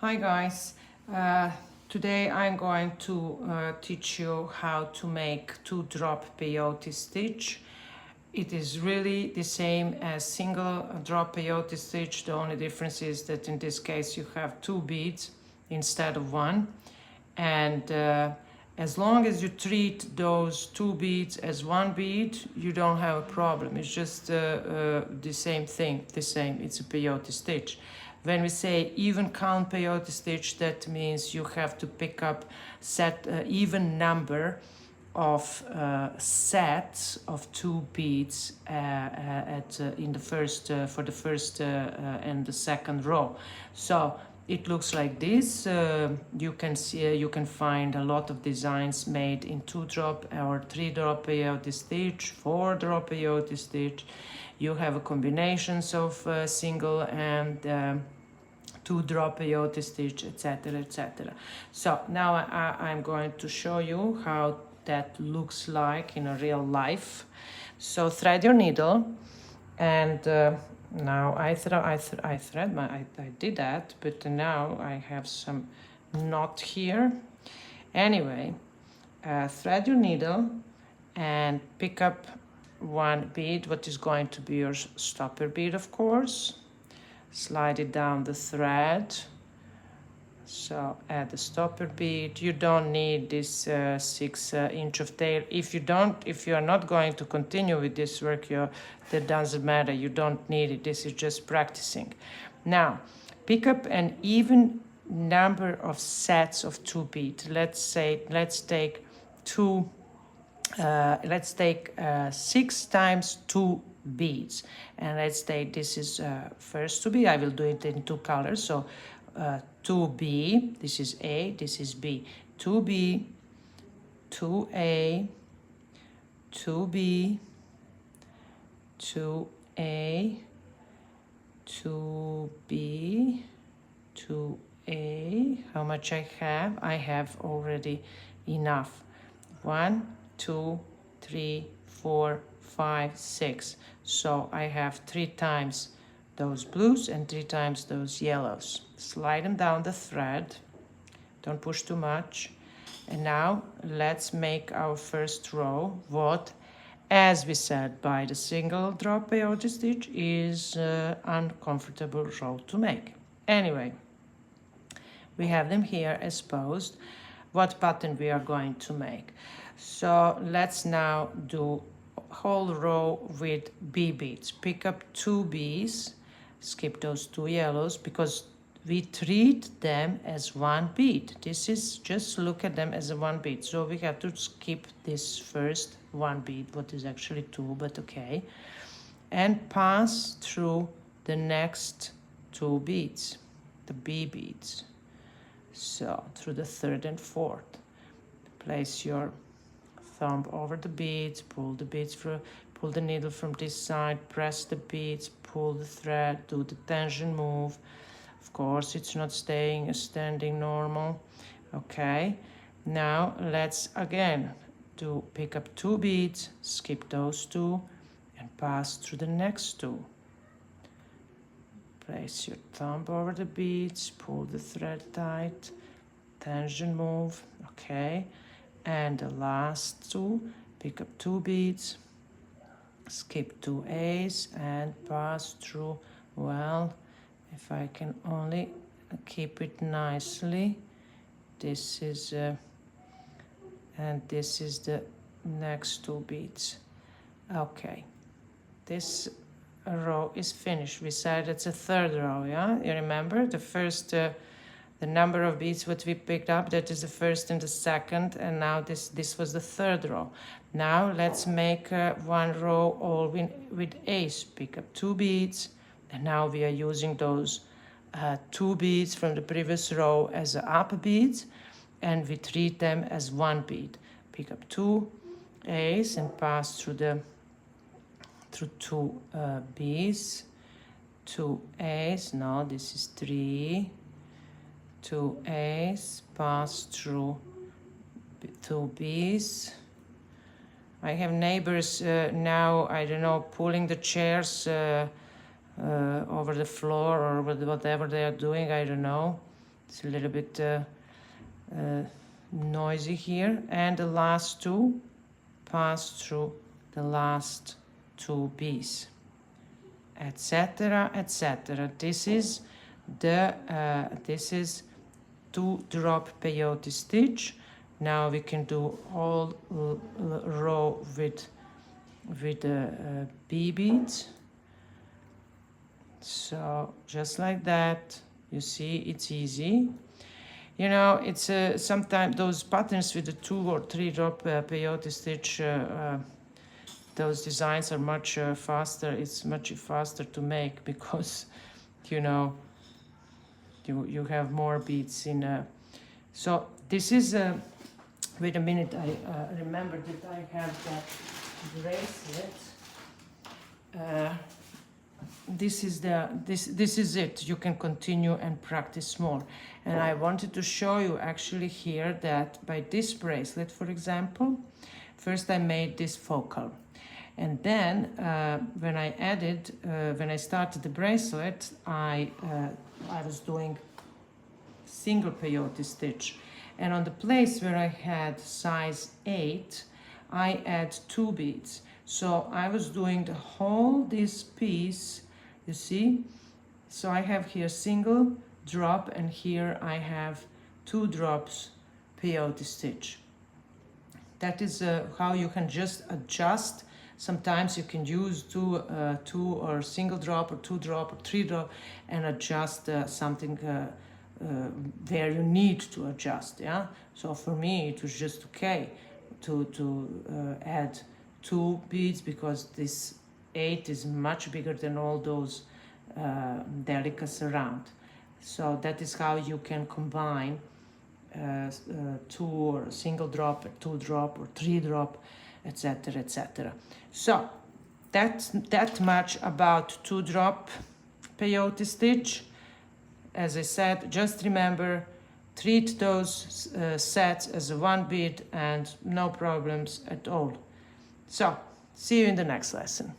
Hi guys, today I'm going to teach you how to make 2-drop peyote stitch. It is really the same as single drop peyote stitch. The only difference is that in this case you have 2 beads instead of 1, and as long as you treat those 2 beads as 1 bead, you don't have a problem. It's just the same thing, it's a peyote stitch. When we say even count peyote stitch, that means you have to pick up even number of sets of 2 beads in the first for the first and the second row. So it looks like this. You can see, you can find a lot of designs made in 2-drop or 3-drop peyote stitch, 4-drop peyote stitch. You have a combinations of single and 2-drop peyote stitch, etc., etc. So now I'm going to show you how that looks like in a real life. So thread your needle, and now I did that, but now I have some knot here. Anyway, thread your needle and pick up 1 bead, what is going to be your stopper bead, of course. Slide it down the thread. So add the stopper bead. You don't need this 6-inch of tail. If you are not going to continue with this work, that doesn't matter. You don't need it. This is just practicing. Now, pick up an even number of sets of 2 beads. Let's take 6 times 2 beads, and let's say this is first 2 bead. I will do it in 2 colors. So 2B, this is A, this is B. 2B, 2A, 2B, 2A, 2B, 2A. How much I have? I have already enough. 1, 2, 3, 4, 5, 6. So I have 3 times those blues and 3 times those yellows. Slide them down the thread. Don't push too much. And now let's make our first row. What, as we said, by the single drop peyote stitch is uncomfortable row to make. Anyway, we have them here exposed. What pattern we are going to make? So let's now do whole row with B beads. Pick up 2 B's, skip those 2 yellows because we treat them as 1 bead. This is, just look at them as a 1 bead. So we have to skip this first 1 bead, what is actually 2, but okay. And pass through the next 2 beads, the B beads. So through the 3rd and 4th. Place your thumb over the beads, pull the beads through, pull the needle from this side, press the beads, pull the thread, do the tension move. Of course, it's not standing normal. Okay, now let's again pick up 2 beads, skip those 2, and pass through the next 2. Place your thumb over the beads, pull the thread tight, tension move. Okay. And the last 2, pick up 2 beads, skip 2 A's and pass through. Well, if I can only keep it nicely. This is and this is the next 2 beads. Okay, this row is finished. We said it's a 3rd row, yeah? You remember the first the number of beads what we picked up, that is the 1st and the 2nd, and now this was the 3rd row. Now let's make 1 row all with A's. Pick up 2 beads, and now we are using those 2 beads from the previous row as up beads, and we treat them as 1 bead. Pick up 2 A's and pass through 2 B's, 2 A's. No, this is 3. 2 A's, pass through 2 B's. I have neighbors now, I don't know, pulling the chairs over the floor or whatever they are doing, I don't know. It's a little bit noisy here. And the last two pass through the last two beads, etc., etc. This is the two drop peyote stitch. Now we can do whole row with bee beads. So just like that, you see, it's easy. You know, it's sometimes those patterns with the 2 or 3 drop peyote stitch, those designs are much faster. It's much faster to make because, you know, you have more beads in. So this is, wait a minute, I remember that I have that bracelet. This is it. You can continue and practice more. And I wanted to show you actually here that by this bracelet, for example, first I made this focal, and then when I started the bracelet, I was doing single peyote stitch, and on the place where I had size 8, I add 2 beads. So I was doing the whole this piece, you see. So I have here single drop, and here I have 2 drops peyote stitch. That is how you can just adjust. Sometimes you can use two or single drop or 2 drop or 3 drop and adjust something where you need to adjust. Yeah. So for me it was just okay to add 2 beads because this 8 is much bigger than all those delicacies around. So that is how you can combine 2 or single drop, or 2 drop, or 3 drop, etc., etc. So that's that much about 2 drop peyote stitch. As I said, just remember, treat those sets as a 1 bead and no problems at all. So see you in the next lesson.